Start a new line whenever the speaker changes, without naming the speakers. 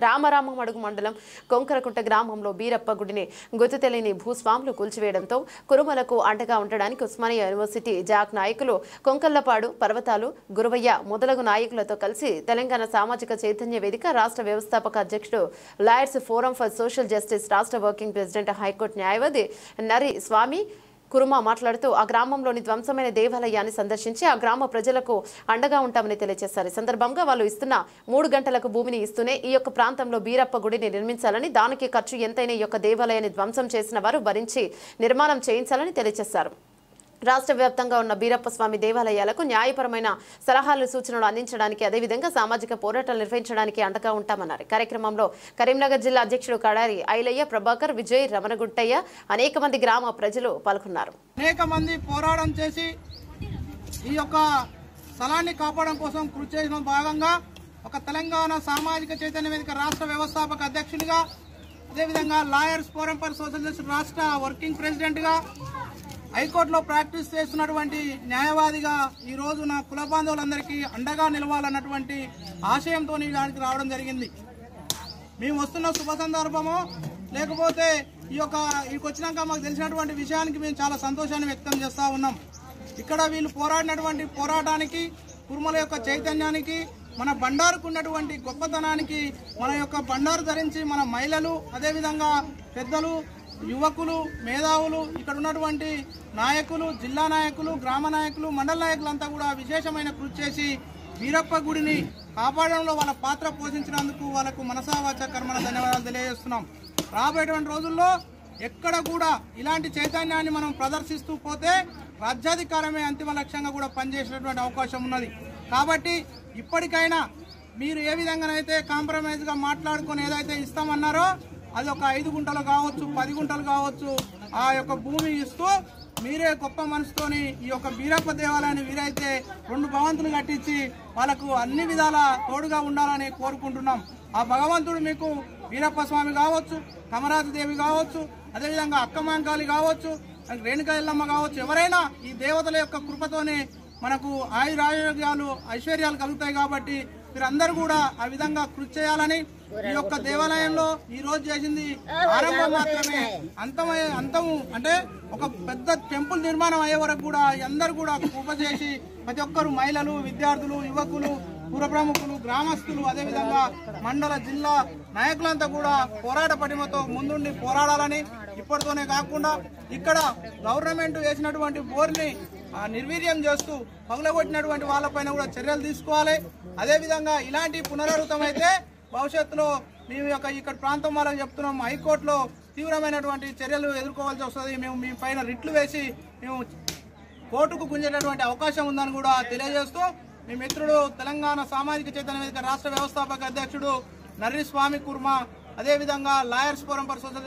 రామరామమడుగు మండలం కొంకరకుంట గ్రామంలో బీరప్ప గుడిని గుర్తు తెలియని భూస్వాములు కూల్చివేయడంతో కురుమలకు అండగా ఉండడానికి ఉస్మానియా యూనివర్సిటీ జాక్ నాయకులు కొంకల్లపాడు పర్వతాలు గురువయ్య మొదలగు నాయకులతో కలిసి తెలంగాణ సామాజిక చైతన్య వేదిక రాష్ట్ర వ్యవస్థాపక అధ్యక్షుడు lawyers forum for social justice రాష్ట్ర వర్కింగ్ ప్రెసిడెంట్ హైకోర్టు న్యాయవాది నరి స్వామి కురుమ మాట్లాడుతూ ఆ గ్రామంలోని ధ్వంసమైన దేవాలయాన్ని సందర్శించి ఆ గ్రామ ప్రజలకు అండగా ఉంటామని తెలియజేశారు. ఈ సందర్భంగా వాళ్ళు ఇస్తున్న 3 గంటలకు భూమిని ఇస్తూనే ఈ యొక్క ప్రాంతంలో బీరప్ప గుడిని నిర్మించాలని, దానికి ఖర్చు ఎంతైనా ఈ యొక్క దేవాలయాన్ని ధ్వంసం చేసిన వారు భరించి నిర్మాణం చేయించాలని తెలియజేశారు. రాష్ట్ర వ్యాప్తంగా ఉన్న బీరప్ప స్వామి దేవాలయాలకు న్యాయపరమైన సలహాలు సూచనలు అందించడానికి, అదేవిధంగా సామాజిక పోరాటాలు నిర్వహించడానికి అండగా ఉంటామన్నారు. కార్యక్రమంలో కరీంనగర్ జిల్లా అధ్యక్షుడు కడారి ఐలయ్య, ప్రభాకర్, విజయ్, రమణగుట్టయ్య, అనేక మంది గ్రామ ప్రజలు పాల్గొన్నారు.
అనేక మంది పోరాటం చేసి ఈ యొక్క స్థలాన్ని కాపాడడం కోసం కృషి చేసిన భాగంగా ఒక తెలంగాణ సామాజిక చైతన్య వేదిక రాష్ట్ర వ్యవస్థాపక అధ్యక్షుడిగా, అదేవిధంగా lawyers forum for social justice రాష్ట్ర వర్కింగ్ ప్రెసిడెంట్ గా, హైకోర్టులో ప్రాక్టీస్ చేస్తున్నటువంటి న్యాయవాదిగా ఈ రోజు నా కుల బాంధవులందరికీ అండగా నిలవాలన్నటువంటి ఆశయంతో దానికి రావడం జరిగింది. మేము వస్తున్న శుభ సందర్భమో లేకపోతే ఇక్కడికి వచ్చినాక మాకు తెలిసినటువంటి విషయానికి మేము చాలా సంతోషాన్ని వ్యక్తం చేస్తూ ఉన్నాం. ఇక్కడ వీళ్ళు పోరాడినటువంటి పోరాటానికి, కురుమల యొక్క చైతన్యానికి, మన బండారుకు ఉన్నటువంటి గొప్పతనానికి, మన యొక్క బండారు ధరించి మన మహిళలు, అదేవిధంగా పెద్దలు, యువకులు, మేధావులు, ఇక్కడ ఉన్నటువంటి నాయకులు, జిల్లా నాయకులు, గ్రామ నాయకులు, మండల నాయకులంతా కూడా విశేషమైన కృషి చేసి బీరప్ప గుడిని కాపాడడంలో వాళ్ళ పాత్ర పోషించినందుకు వాళ్ళకు మనసా వాచా కర్మణ ధన్యవాదాలు తెలియజేస్తున్నాం. రాబోయేటువంటి రోజుల్లో ఎక్కడ కూడా ఇలాంటి చైతన్యాన్ని మనం ప్రదర్శిస్తూ పోతే రాజ్యాధికారమే అంతిమ లక్ష్యంగా కూడా పనిచేసేటువంటి అవకాశం ఉన్నది. కాబట్టి ఇప్పటికైనా మీరు ఏ విధంగానైతే కాంప్రమైజ్గా మాట్లాడుకొని ఏదైతే ఇస్తామన్నారో అది ఒక 5 గుంటలు కావచ్చు, 10 గుంటలు కావచ్చు, ఆ యొక్క భూమి ఇస్తూ మీరే గొప్ప మనసుతోని ఈ యొక్క బీరప్ప దేవాలయాన్ని వీరైతే 2 భవంతులు కట్టించి వాళ్ళకు అన్ని విధాల తోడుగా ఉండాలని కోరుకుంటున్నాం. ఆ భగవంతుడు మీకు బీరప్ప స్వామి కావచ్చు, కమరాజదేవి కావచ్చు, అదేవిధంగా అక్కమాంకాళి కావచ్చు, రేణుకా ఎల్లమ్మ కావచ్చు, ఎవరైనా ఈ దేవతల యొక్క కృపతోనే మనకు ఆయురారోగ్యాలు, ఐశ్వర్యాలు కలుగుతాయి. కాబట్టి మీరందరూ కూడా ఆ విధంగా కృషి చేయాలని, ఈ యొక్క దేవాలయంలో ఈ రోజు చేసింది ఆరంభం మాత్రమే, అంతము అంటే ఒక పెద్ద టెంపుల్ నిర్మాణం అయ్యే వరకు కూడా అందరూ కూడా కృప చేసి ప్రతి ఒక్కరు మహిళలు, విద్యార్థులు, యువకులు, పుర ప్రముఖులు, గ్రామస్తులు, అదేవిధంగా మండల జిల్లా నాయకులంతా కూడా పోరాట పటిమతో ముందుండి పోరాడాలని, ఇప్పటితోనే కాకుండా ఇక్కడ గవర్నమెంట్ వేసినటువంటి బోర్ని నిర్వీర్యం చేస్తూ పగలగొట్టినటువంటి వాళ్ళపైన కూడా చర్యలు తీసుకోవాలి. అదేవిధంగా ఇలాంటి పునరావృతం అయితే భవిష్యత్తులో మేము ఇక్కడ ప్రాంతం వాళ్ళకి చెప్తున్నాం, హైకోర్టులో తీవ్రమైనటువంటి చర్యలు ఎదుర్కోవాల్సి వస్తుంది. మేము మీ పైన రిట్లు వేసి మేము కోర్టుకు గుంజేటటువంటి అవకాశం ఉందని కూడా తెలియజేస్తూ, మీ మిత్రుడు తెలంగాణ సామాజిక చైతన్య వేదిక రాష్ట్ర వ్యవస్థాపక అధ్యక్షుడు నర్రి స్వామి కుర్మ, అదేవిధంగా లాయర్స్ ఫోరం ఫర్ సోషల్